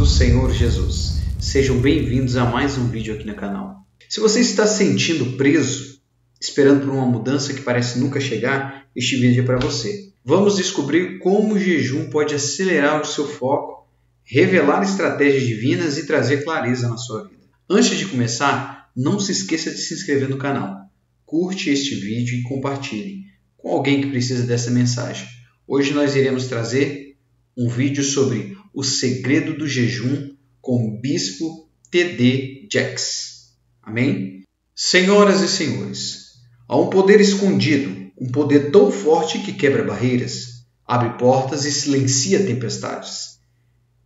do Senhor Jesus. Sejam bem-vindos a mais um vídeo aqui no canal. Se você está se sentindo preso, esperando por uma mudança que parece nunca chegar, este vídeo é para você. Vamos descobrir como o jejum pode acelerar o seu foco, revelar estratégias divinas e trazer clareza na sua vida. Antes de começar, não se esqueça de se inscrever no canal. Curte este vídeo e compartilhe com alguém que precisa dessa mensagem. Hoje nós iremos trazer um vídeo sobre o segredo do jejum com o Bispo T.D. Jakes. Amém? Senhoras e senhores, há um poder escondido, um poder tão forte que quebra barreiras, abre portas e silencia tempestades.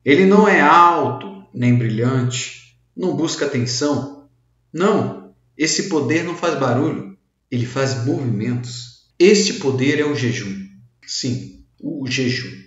Ele não é alto nem brilhante, não busca atenção. Não, esse poder não faz barulho, ele faz movimentos. Este poder é o jejum. Sim, o jejum.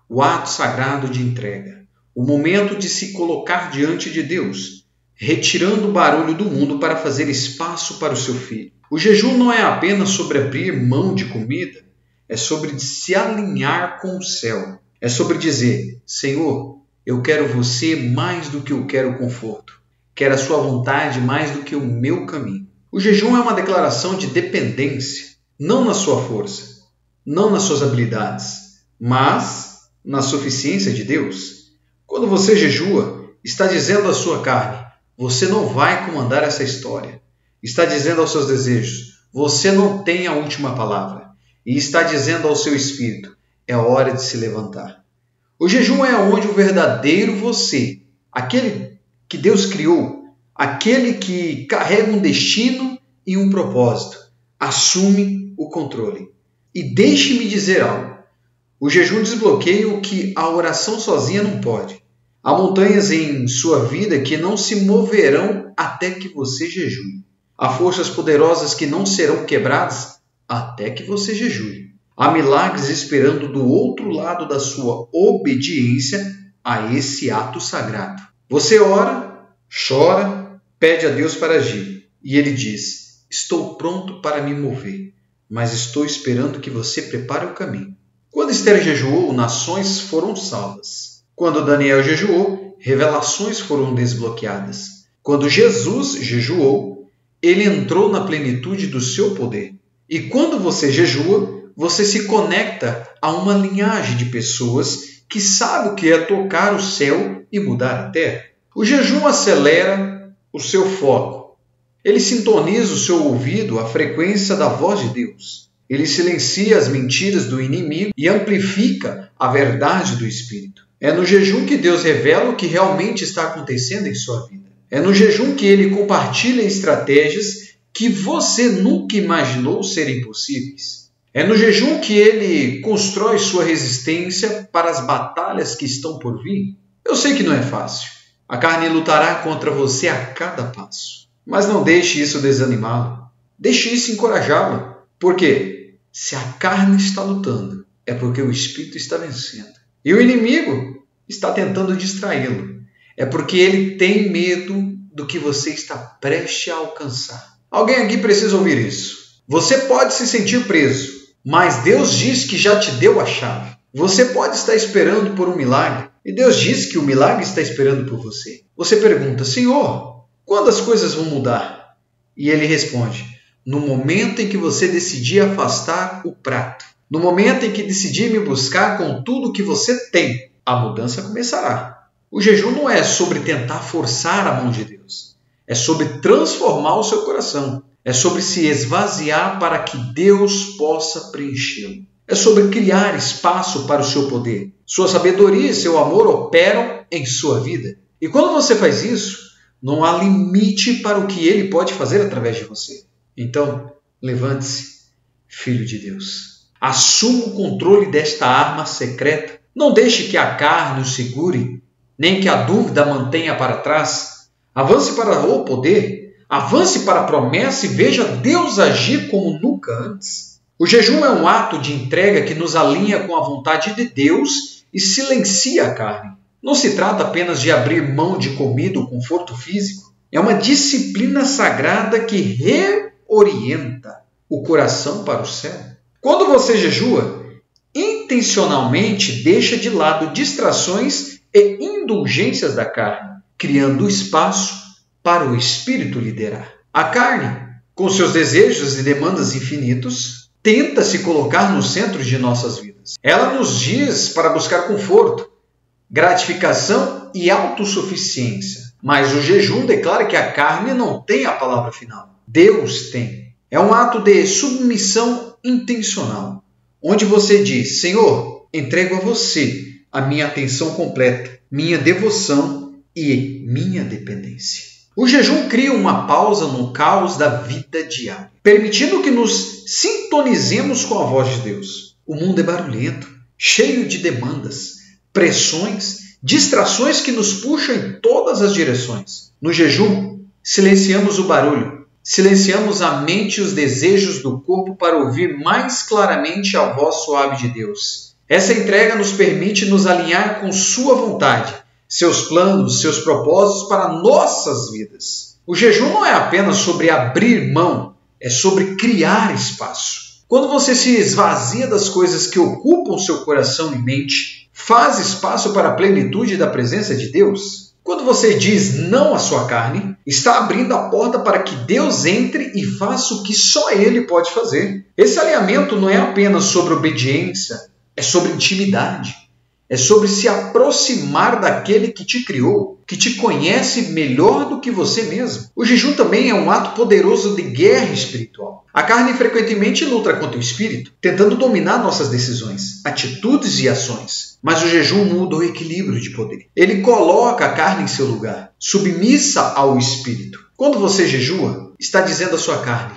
O ato sagrado de entrega, o momento de se colocar diante de Deus, retirando o barulho do mundo para fazer espaço para o seu filho. O jejum não é apenas sobre abrir mão de comida, é sobre se alinhar com o céu. É sobre dizer, Senhor, eu quero você mais do que eu quero o conforto. Quero a sua vontade mais do que o meu caminho. O jejum é uma declaração de dependência, não na sua força, não nas suas habilidades, mas na suficiência de Deus. Quando você jejua, está dizendo à sua carne, você não vai comandar essa história. Está dizendo aos seus desejos, você não tem a última palavra. E está dizendo ao seu espírito, é hora de se levantar. O jejum é onde o verdadeiro você, aquele que Deus criou, aquele que carrega um destino e um propósito, assume o controle. E deixe-me dizer algo. O jejum desbloqueia o que a oração sozinha não pode. Há montanhas em sua vida que não se moverão até que você jejue. Há forças poderosas que não serão quebradas até que você jejue. Há milagres esperando do outro lado da sua obediência a esse ato sagrado. Você ora, chora, pede a Deus para agir. E Ele diz, estou pronto para me mover, mas estou esperando que você prepare o caminho. Quando Esther jejuou, nações foram salvas. Quando Daniel jejuou, revelações foram desbloqueadas. Quando Jesus jejuou, ele entrou na plenitude do seu poder. E quando você jejua, você se conecta a uma linhagem de pessoas que sabe o que é tocar o céu e mudar a terra. O jejum acelera o seu foco. Ele sintoniza o seu ouvido à frequência da voz de Deus. Ele silencia as mentiras do inimigo e amplifica a verdade do Espírito. É no jejum que Deus revela o que realmente está acontecendo em sua vida. É no jejum que Ele compartilha estratégias que você nunca imaginou serem possíveis. É no jejum que Ele constrói sua resistência para as batalhas que estão por vir. Eu sei que não é fácil. A carne lutará contra você a cada passo. Mas não deixe isso desanimá-lo. Deixe isso encorajá-lo. Por quê? Se a carne está lutando, é porque o Espírito está vencendo. E o inimigo está tentando distraí-lo. É porque ele tem medo do que você está prestes a alcançar. Alguém aqui precisa ouvir isso. Você pode se sentir preso, mas Deus diz que já te deu a chave. Você pode estar esperando por um milagre, e Deus diz que o milagre está esperando por você. Você pergunta, Senhor, quando as coisas vão mudar? E Ele responde, no momento em que você decidir afastar o prato, no momento em que decidir me buscar com tudo que você tem, a mudança começará. O jejum não é sobre tentar forçar a mão de Deus, é sobre transformar o seu coração, é sobre se esvaziar para que Deus possa preenchê-lo. É sobre criar espaço para o seu poder. Sua sabedoria e seu amor operam em sua vida. E quando você faz isso, não há limite para o que Ele pode fazer através de você. Então, levante-se, filho de Deus. Assuma o controle desta arma secreta. Não deixe que a carne o segure, nem que a dúvida mantenha para trás. Avance para o poder, avance para a promessa e veja Deus agir como nunca antes. O jejum é um ato de entrega que nos alinha com a vontade de Deus e silencia a carne. Não se trata apenas de abrir mão de comida ou conforto físico. É uma disciplina sagrada que reorienta o coração para o céu. Quando você jejua, intencionalmente deixa de lado distrações e indulgências da carne, criando espaço para o espírito liderar. A carne, com seus desejos e demandas infinitos, tenta se colocar no centro de nossas vidas. Ela nos diz para buscar conforto, gratificação e autossuficiência. Mas o jejum declara que a carne não tem a palavra final. Deus tem. É um ato de submissão intencional, onde você diz: Senhor, entrego a você a minha atenção completa, minha devoção e minha dependência. O jejum cria uma pausa no caos da vida diária, permitindo que nos sintonizemos com a voz de Deus. O mundo é barulhento, cheio de demandas, pressões, distrações que nos puxam em todas as direções. No jejum, silenciamos o barulho, silenciamos a mente e os desejos do corpo para ouvir mais claramente a voz suave de Deus. Essa entrega nos permite nos alinhar com sua vontade, seus planos, seus propósitos para nossas vidas. O jejum não é apenas sobre abrir mão, é sobre criar espaço. Quando você se esvazia das coisas que ocupam seu coração e mente, faz espaço para a plenitude da presença de Deus. Quando você diz não à sua carne, está abrindo a porta para que Deus entre e faça o que só Ele pode fazer. Esse alinhamento não é apenas sobre obediência, é sobre intimidade. É sobre se aproximar daquele que te criou, que te conhece melhor do que você mesmo. O jejum também é um ato poderoso de guerra espiritual. A carne frequentemente luta contra o espírito, tentando dominar nossas decisões, atitudes e ações. Mas o jejum muda o equilíbrio de poder. Ele coloca a carne em seu lugar, submissa ao espírito. Quando você jejua, está dizendo à sua carne: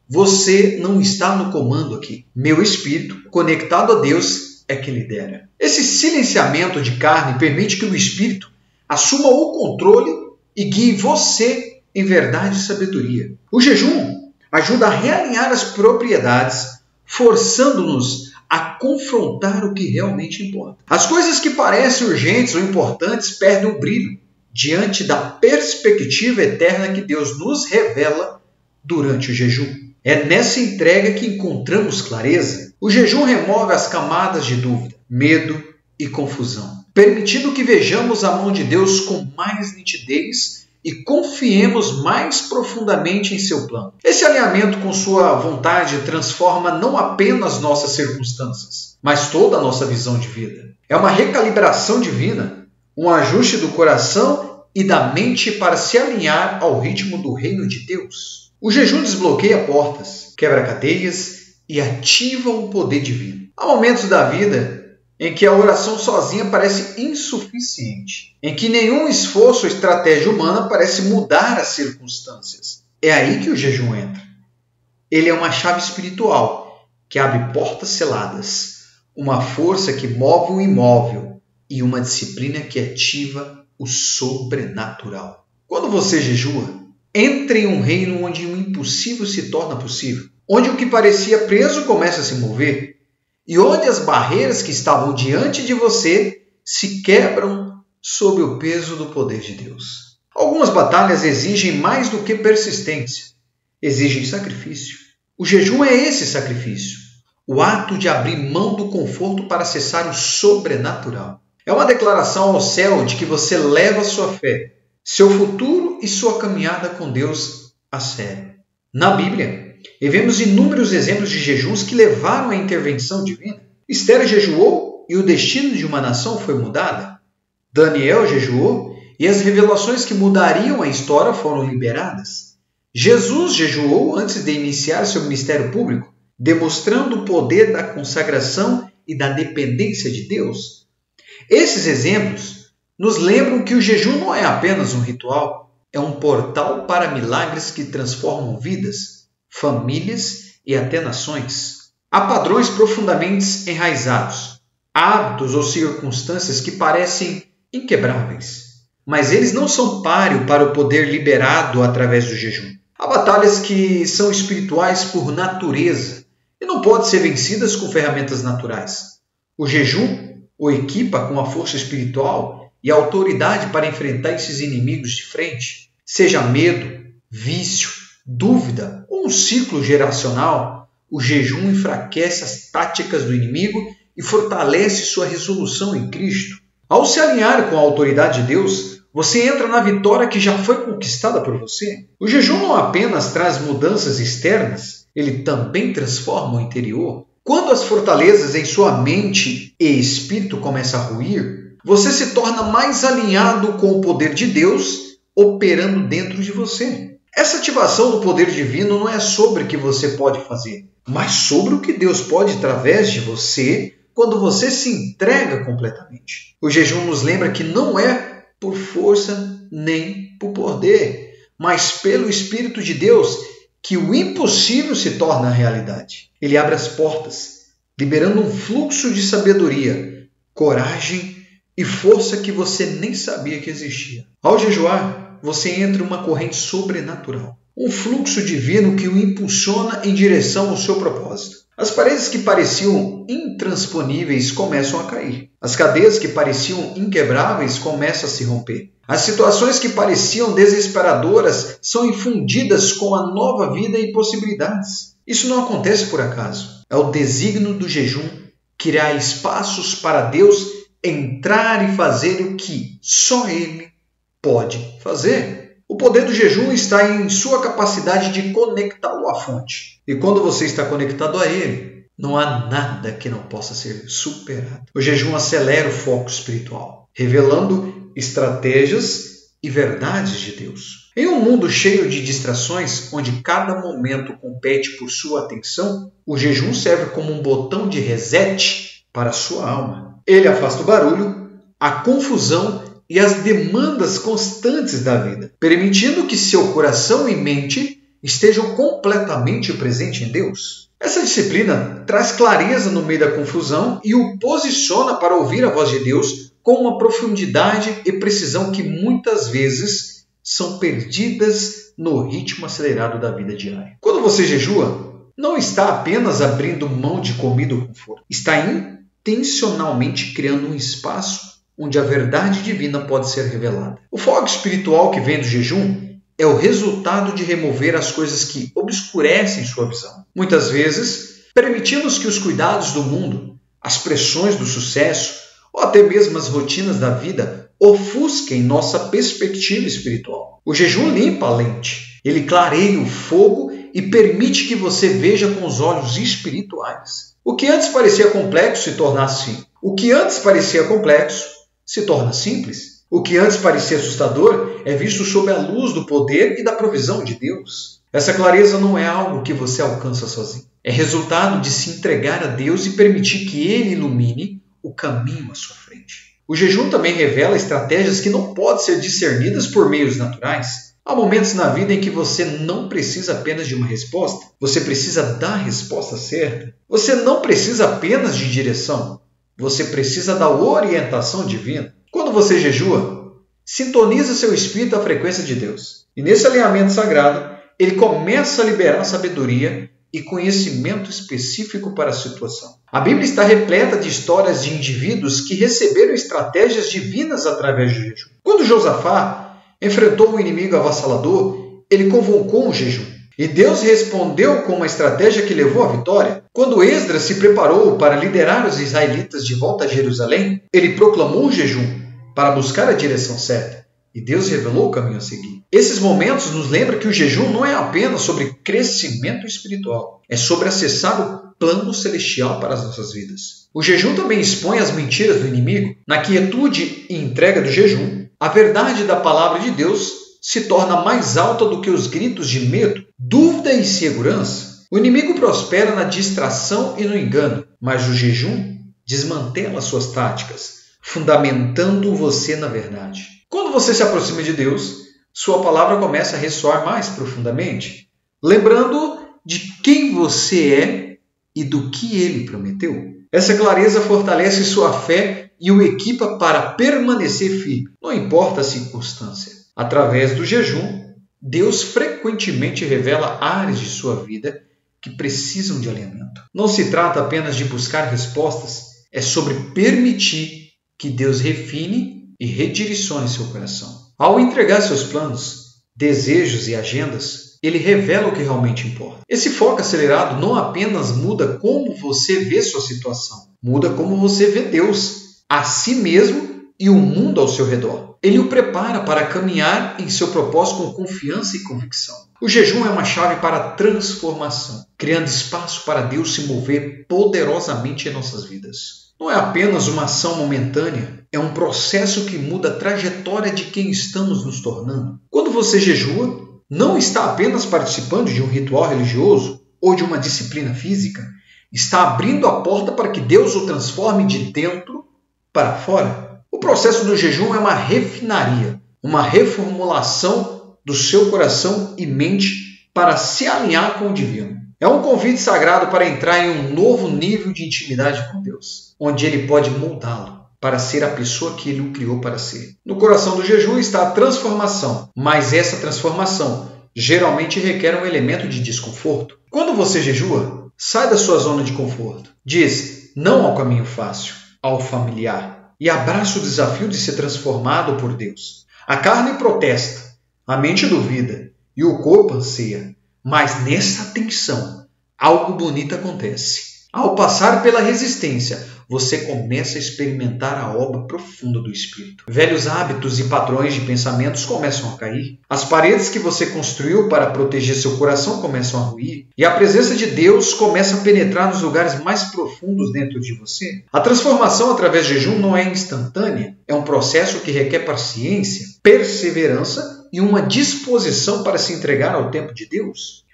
você não está no comando aqui. Meu espírito, conectado a Deus, é que lidera. Esse silenciamento de carne permite que o Espírito assuma o controle e guie você em verdade e sabedoria. O jejum ajuda a realinhar as propriedades, forçando-nos a confrontar o que realmente importa. As coisas que parecem urgentes ou importantes perdem o brilho diante da perspectiva eterna que Deus nos revela durante o jejum. É nessa entrega que encontramos clareza. O jejum remove as camadas de dúvida, medo e confusão, permitindo que vejamos a mão de Deus com mais nitidez e confiemos mais profundamente em seu plano. Esse alinhamento com sua vontade transforma não apenas nossas circunstâncias, mas toda a nossa visão de vida. É uma recalibração divina, um ajuste do coração e da mente para se alinhar ao ritmo do reino de Deus. O jejum desbloqueia portas, quebra cadeias e ativa um poder divino. Há momentos da vida em que a oração sozinha parece insuficiente, em que nenhum esforço ou estratégia humana parece mudar as circunstâncias. É aí que o jejum entra. Ele é uma chave espiritual que abre portas seladas, uma força que move o imóvel e uma disciplina que ativa o sobrenatural. Quando você jejua, entra em um reino onde o impossível se torna possível, onde o que parecia preso começa a se mover e onde as barreiras que estavam diante de você se quebram sob o peso do poder de Deus. Algumas batalhas exigem mais do que persistência, exigem sacrifício. O jejum é esse sacrifício, o ato de abrir mão do conforto para acessar o sobrenatural. É uma declaração ao céu de que você leva a sua fé, seu futuro e sua caminhada com Deus a sério. Na Bíblia, e vemos inúmeros exemplos de jejuns que levaram à intervenção divina. Esther jejuou e o destino de uma nação foi mudada. Daniel jejuou e as revelações que mudariam a história foram liberadas. Jesus jejuou antes de iniciar seu ministério público, demonstrando o poder da consagração e da dependência de Deus. Esses exemplos nos lembram que o jejum não é apenas um ritual, é um portal para milagres que transformam vidas, famílias e até nações. Há padrões profundamente enraizados, hábitos ou circunstâncias que parecem inquebráveis, mas eles não são páreo para o poder liberado através do jejum. Há batalhas que são espirituais por natureza e não podem ser vencidas com ferramentas naturais. O jejum o equipa com a força espiritual e a autoridade para enfrentar esses inimigos de frente, seja medo, vício, dúvida ou um ciclo geracional. O jejum enfraquece as táticas do inimigo e fortalece sua resolução em Cristo. Ao se alinhar com a autoridade de Deus, você entra na vitória que já foi conquistada por você. O jejum não apenas traz mudanças externas, ele também transforma o interior. Quando as fortalezas em sua mente e espírito começam a ruir, você se torna mais alinhado com o poder de Deus operando dentro de você. Essa ativação do poder divino não é sobre o que você pode fazer, mas sobre o que Deus pode através de você quando você se entrega completamente. O jejum nos lembra que não é por força nem por poder, mas pelo Espírito de Deus que o impossível se torna realidade. Ele abre as portas, liberando um fluxo de sabedoria, coragem e força que você nem sabia que existia. Ao jejuar, você entra em uma corrente sobrenatural, um fluxo divino que o impulsiona em direção ao seu propósito. As paredes que pareciam intransponíveis começam a cair. As cadeias que pareciam inquebráveis começam a se romper. As situações que pareciam desesperadoras são infundidas com a nova vida e possibilidades. Isso não acontece por acaso. É o desígnio do jejum criar espaços para Deus entrar e fazer o que só Ele pode fazer. O poder do jejum está em sua capacidade de conectá-lo à fonte. E quando você está conectado a Ele, não há nada que não possa ser superado. O jejum acelera o foco espiritual, revelando estratégias e verdades de Deus. Em um mundo cheio de distrações, onde cada momento compete por sua atenção, o jejum serve como um botão de reset para a sua alma. Ele afasta o barulho, a confusão e as demandas constantes da vida, permitindo que seu coração e mente estejam completamente presentes em Deus. Essa disciplina traz clareza no meio da confusão e o posiciona para ouvir a voz de Deus com uma profundidade e precisão que muitas vezes são perdidas no ritmo acelerado da vida diária. Quando você jejua, não está apenas abrindo mão de comida ou conforto, está intencionalmente criando um espaço onde a verdade divina pode ser revelada. O fogo espiritual que vem do jejum é o resultado de remover as coisas que obscurecem sua visão. Muitas vezes, permitimos que os cuidados do mundo, as pressões do sucesso ou até mesmo as rotinas da vida ofusquem nossa perspectiva espiritual. O jejum limpa a lente, ele clareia o fogo e permite que você veja com os olhos espirituais. O que antes parecia complexo se torna simples. O que antes parecia assustador é visto sob a luz do poder e da provisão de Deus. Essa clareza não é algo que você alcança sozinho. É resultado de se entregar a Deus e permitir que Ele ilumine o caminho à sua frente. O jejum também revela estratégias que não podem ser discernidas por meios naturais. Há momentos na vida em que você não precisa apenas de uma resposta, você precisa da resposta certa. Você não precisa apenas de direção, você precisa da orientação divina. Quando você jejua, sintoniza seu espírito à frequência de Deus. E nesse alinhamento sagrado, ele começa a liberar sabedoria e conhecimento específico para a situação. A Bíblia está repleta de histórias de indivíduos que receberam estratégias divinas através do jejum. Quando Josafá enfrentou um inimigo avassalador, ele convocou um jejum. E Deus respondeu com uma estratégia que levou à vitória. Quando Esdras se preparou para liderar os israelitas de volta a Jerusalém, ele proclamou um jejum para buscar a direção certa. E Deus revelou o caminho a seguir. Esses momentos nos lembram que o jejum não é apenas sobre crescimento espiritual. É sobre acessar o plano celestial para as nossas vidas. O jejum também expõe as mentiras do inimigo. Na quietude e entrega do jejum, a verdade da palavra de Deus se torna mais alta do que os gritos de medo, dúvida e insegurança. O inimigo prospera na distração e no engano, mas o jejum desmantela suas táticas, fundamentando você na verdade. Quando você se aproxima de Deus, sua palavra começa a ressoar mais profundamente, lembrando de quem você é e do que Ele prometeu. Essa clareza fortalece sua fé e o equipa para permanecer firme, não importa a circunstância. Através do jejum, Deus frequentemente revela áreas de sua vida que precisam de alinhamento. Não se trata apenas de buscar respostas, é sobre permitir que Deus refine e redirecione seu coração. Ao entregar seus planos, desejos e agendas, Ele revela o que realmente importa. Esse foco acelerado não apenas muda como você vê sua situação, muda como você vê Deus, a si mesmo e o mundo ao seu redor. Ele o prepara para caminhar em seu propósito com confiança e convicção. O jejum é uma chave para a transformação, criando espaço para Deus se mover poderosamente em nossas vidas. Não é apenas uma ação momentânea, é um processo que muda a trajetória de quem estamos nos tornando. Quando você jejua, não está apenas participando de um ritual religioso ou de uma disciplina física, está abrindo a porta para que Deus o transforme de dentro para fora. O processo do jejum é uma refinaria, uma reformulação do seu coração e mente para se alinhar com o divino. É um convite sagrado para entrar em um novo nível de intimidade com Deus, onde Ele pode moldá-lo para ser a pessoa que Ele o criou para ser. No coração do jejum está a transformação, mas essa transformação geralmente requer um elemento de desconforto. Quando você jejua, sai da sua zona de conforto. Diz não ao caminho fácil, ao familiar, e abraça o desafio de ser transformado por Deus. A carne protesta, a mente duvida e o corpo anseia. Mas nessa tensão, algo bonito acontece. Ao passar pela resistência, você começa a experimentar a obra profunda do Espírito. Velhos hábitos e padrões de pensamentos começam a cair. As paredes que você construiu para proteger seu coração começam a ruir. E a presença de Deus começa a penetrar nos lugares mais profundos dentro de você. A transformação através do jejum não é instantânea. É um processo que requer paciência, perseverança e uma disposição para se entregar ao tempo de Deus.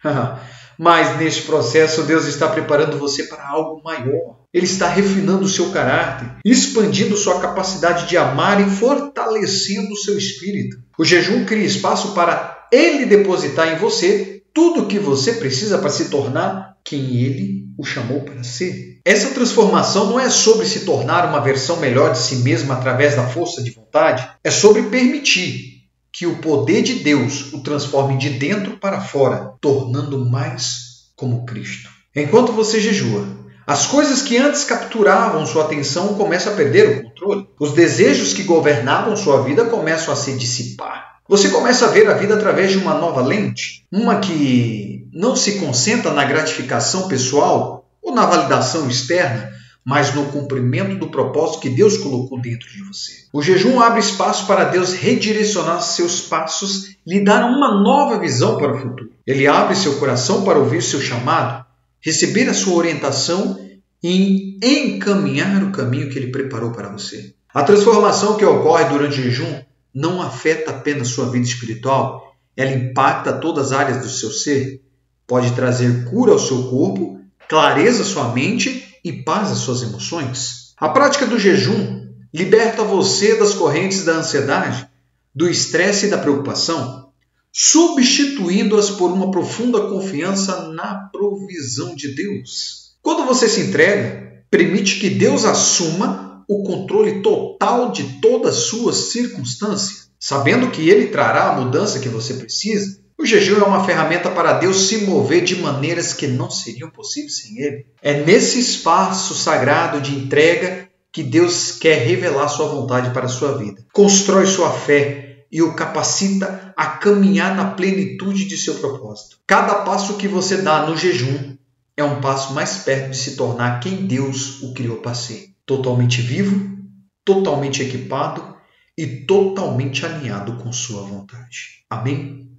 Mas neste processo, Deus está preparando você para algo maior. Ele está refinando o seu caráter, expandindo sua capacidade de amar e fortalecendo o seu espírito. O jejum cria espaço para Ele depositar em você tudo o que você precisa para se tornar quem Ele o chamou para ser. Essa transformação não é sobre se tornar uma versão melhor de si mesmo através da força de vontade, é sobre permitir que o poder de Deus o transforme de dentro para fora, tornando mais como Cristo. Enquanto você jejua, as coisas que antes capturavam sua atenção começam a perder o controle. Os desejos que governavam sua vida começam a se dissipar. Você começa a ver a vida através de uma nova lente, uma que não se concentra na gratificação pessoal ou na validação externa, mas no cumprimento do propósito que Deus colocou dentro de você. O jejum abre espaço para Deus redirecionar seus passos, lhe dar uma nova visão para o futuro. Ele abre seu coração para ouvir seu chamado, receber a sua orientação e encaminhar o caminho que Ele preparou para você. A transformação que ocorre durante o jejum não afeta apenas sua vida espiritual, ela impacta todas as áreas do seu ser, pode trazer cura ao seu corpo, clareza à sua mente e paz às suas emoções. A prática do jejum liberta você das correntes da ansiedade, do estresse e da preocupação, substituindo-as por uma profunda confiança na provisão de Deus. Quando você se entrega, permite que Deus assuma o controle total de toda a sua circunstância, sabendo que Ele trará a mudança que você precisa. O jejum é uma ferramenta para Deus se mover de maneiras que não seriam possíveis sem Ele. É nesse espaço sagrado de entrega que Deus quer revelar sua vontade para a sua vida. Constrói sua fé e o capacita a caminhar na plenitude de seu propósito. Cada passo que você dá no jejum é um passo mais perto de se tornar quem Deus o criou para ser. Totalmente vivo, totalmente equipado e totalmente alinhado com sua vontade. Amém?